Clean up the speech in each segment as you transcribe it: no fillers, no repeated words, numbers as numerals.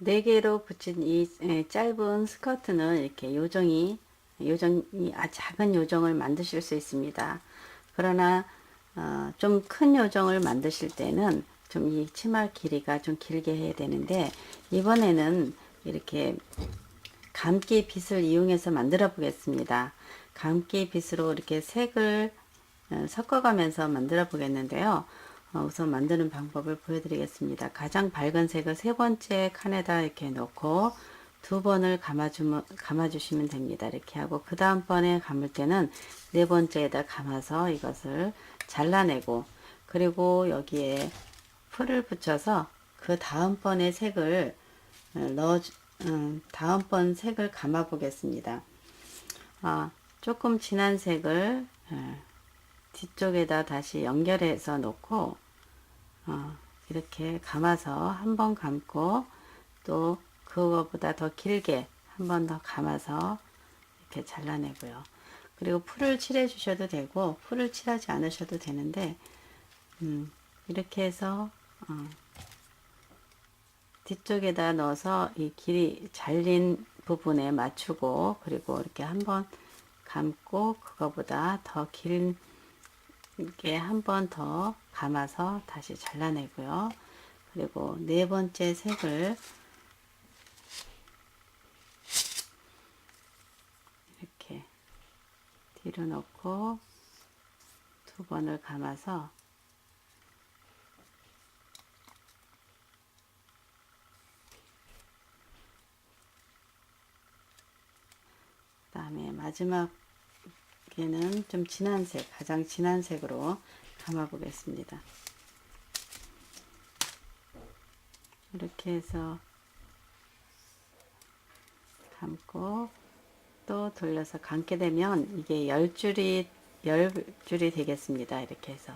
4개로 붙인 이 짧은 스커트는 이렇게 요정이 작은 요정을 만드실 수 있습니다. 그러나 좀 큰 요정을 만드실 때는 좀 이 치마 길이가 좀 길게 해야 되는데, 이번에는 이렇게 감기 빗을 이용해서 만들어 보겠습니다. 감기 빗으로 이렇게 색을 섞어가면서 만들어 보겠는데요. 우선 만드는 방법을 보여드리겠습니다. 가장 밝은 색을 세 번째 칸에다 이렇게 넣고 두 번을 감아주시면 됩니다. 이렇게 하고 그 다음번에 감을 때는 네 번째에다 감아서 이것을 잘라내고, 그리고 여기에 풀을 붙여서 그 다음번에 색을 다음번 색을 감아 보겠습니다. 조금 진한 색을 뒤쪽에다 다시 연결해서 놓고 이렇게 감아서 한 번 감고, 또 그거보다 더 길게 한 번 더 감아서 이렇게 잘라내고요. 그리고 풀을 칠해 주셔도 되고 풀을 칠하지 않으셔도 되는데, 이렇게 해서 뒤쪽에다 넣어서 이 길이 잘린 부분에 맞추고, 그리고 이렇게 한번 감고 그거보다 더 길게 한 번 더 감아서 다시 잘라내고요. 그리고 네 번째 색을 이렇게 뒤로 놓고 두 번을 감아서 그 다음에 마지막에는 좀 진한 색, 가장 진한 색으로 감아 보겠습니다. 이렇게 해서 감고 또 돌려서 감게 되면 이게 10줄이 되겠습니다. 이렇게 해서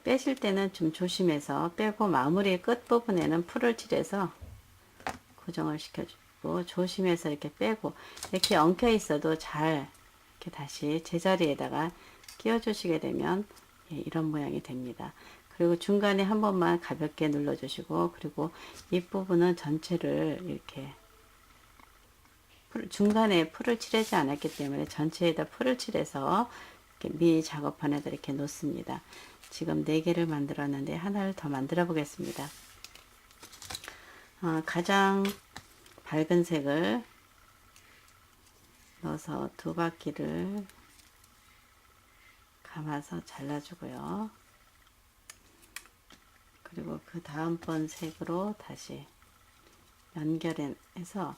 빼실 때는 좀 조심해서 빼고, 마무리 끝부분에는 풀을 칠해서 고정을 시켜주고 조심해서 이렇게 빼고, 이렇게 엉켜 있어도 잘 이렇게 다시 제자리에다가 끼워 주시게 되면 이런 모양이 됩니다. 그리고 중간에 한 번만 가볍게 눌러 주시고, 그리고 이 부분은 전체를 이렇게 중간에 풀을 칠하지 않았기 때문에 전체에다 풀을 칠해서 이렇게 미 작업판에다 이렇게 놓습니다. 지금 4개를 만들었는데 하나를 더 만들어 보겠습니다. 가장 밝은 색을 넣어서 두 바퀴를 감아서 잘라주고요. 그리고 그 다음번 색으로 다시 연결해서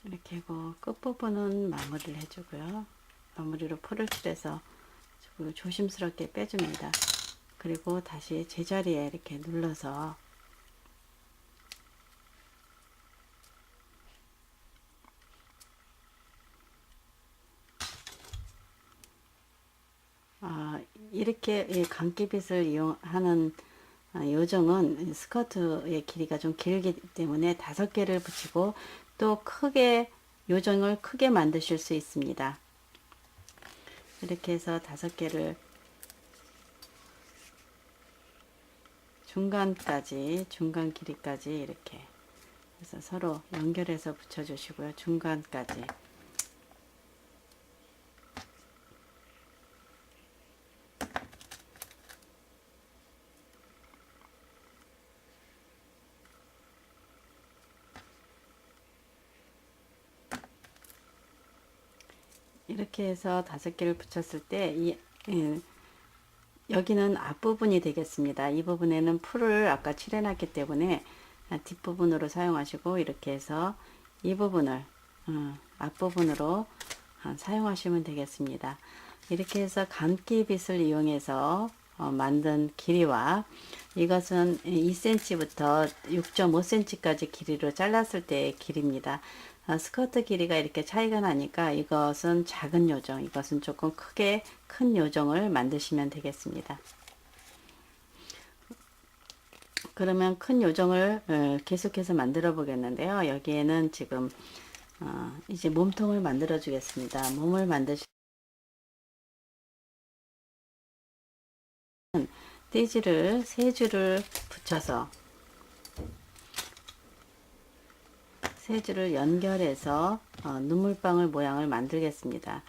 이렇게 하고 끝부분은 마무리를 해주고요. 마무리로 풀을 칠해서 조심스럽게 빼줍니다. 그리고 다시 제자리에 이렇게 눌러서 이렇게 감기빗을 이용하는 요정은 스커트의 길이가 좀 길기 때문에 5개를 붙이고, 또 크게 요정을 크게 만드실 수 있습니다. 이렇게 해서 5개를 중간 길이까지 이렇게 해서 서로 연결해서 붙여 주시고요. 중간까지 이렇게 해서 5개를 붙였을 때 여기는 앞부분이 되겠습니다. 이 부분에는 풀을 아까 칠해놨기 때문에 뒷부분으로 사용하시고, 이렇게 해서 이 부분을 앞부분으로 사용하시면 되겠습니다. 이렇게 해서 감기빗을 이용해서 만든 길이와, 이것은 2cm부터 6.5cm까지 길이로 잘랐을 때의 길입니다. 스커트 길이가 이렇게 차이가 나니까 이것은 작은 요정, 이것은 조금 큰 요정을 만드시면 되겠습니다. 그러면 큰 요정을 계속해서 만들어 보겠는데요. 여기에는 지금 이제 몸통을 만들어 주겠습니다. 몸을 만드시 띠지를 세 줄을 붙여서 세 줄을 연결해서 눈물방울 모양을 만들겠습니다.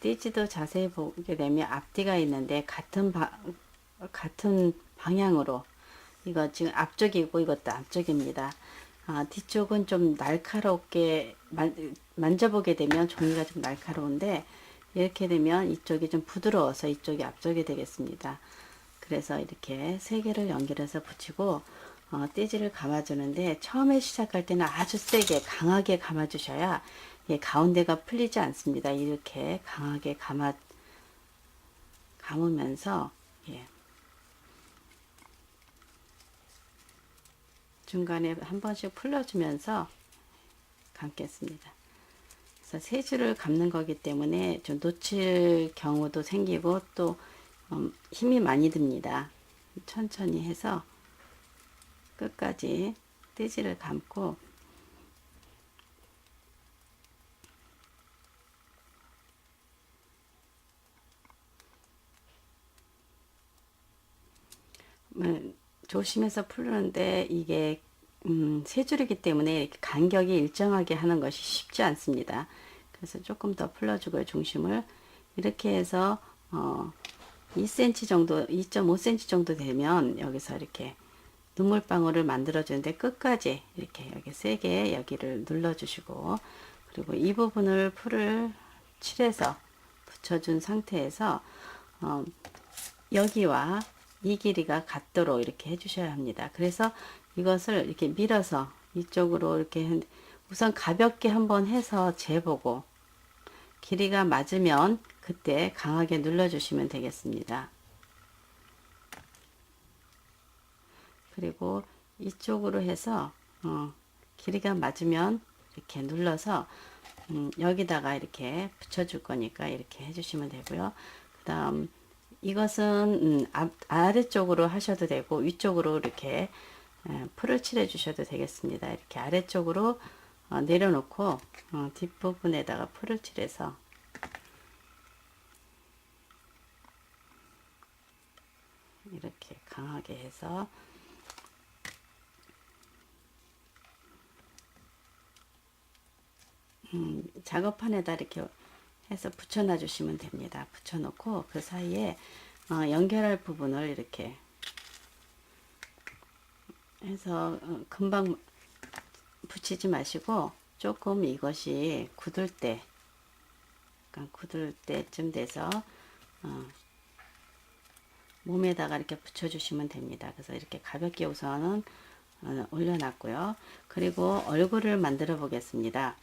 띠지도 자세히 보게 되면 앞뒤가 있는데 같은 방향으로, 이거 지금 앞쪽이고 이것도 앞쪽입니다. 뒤쪽은 좀 날카롭게 만져보게 되면 종이가 좀 날카로운데, 이렇게 되면 이쪽이 좀 부드러워서 이쪽이 앞쪽이 되겠습니다. 그래서 이렇게 세 개를 연결해서 붙이고 띠지를 감아주는데, 처음에 시작할 때는 아주 세게 강하게 감아주셔야 가운데가 풀리지 않습니다. 이렇게 강하게 감으면서 중간에 한 번씩 풀어주면서 감겠습니다. 그래서 세 줄을 감는 거기 때문에 좀 놓칠 경우도 생기고 또 힘이 많이 듭니다. 천천히 해서 끝까지 띠지를 감고 조심해서 풀는데, 이게 세 줄이기 때문에 이렇게 간격이 일정하게 하는 것이 쉽지 않습니다. 그래서 조금 더 풀어주고요. 중심을 이렇게 해서 2cm 정도, 2.5cm 정도 되면 여기서 이렇게 눈물방울을 만들어 주는데, 끝까지 이렇게 여기 세게 여기를 눌러 주시고, 그리고 이 부분을 풀을 칠해서 붙여준 상태에서 여기와 이 길이가 같도록 이렇게 해주셔야 합니다. 그래서 이것을 이렇게 밀어서 이쪽으로 이렇게 우선 가볍게 한번 해서 재보고, 길이가 맞으면 그때 강하게 눌러주시면 되겠습니다. 그리고 이쪽으로 해서 길이가 맞으면 이렇게 눌러서 여기다가 이렇게 붙여줄 거니까 이렇게 해주시면 되고요. 그 다음 이것은 아래쪽으로 하셔도 되고 위쪽으로 이렇게 풀을 칠해 주셔도 되겠습니다. 이렇게 아래쪽으로 내려놓고 뒷부분에다가 풀을 칠해서 이렇게 강하게 해서 작업판에다 이렇게 해서 붙여놔 주시면 됩니다. 붙여놓고 그 사이에 연결할 부분을 이렇게 해서 금방 붙이지 마시고, 조금 이것이 굳을 때, 약간 굳을 때쯤 돼서 몸에다가 이렇게 붙여주시면 됩니다. 그래서 이렇게 가볍게 우선은 올려놨고요. 그리고 얼굴을 만들어 보겠습니다.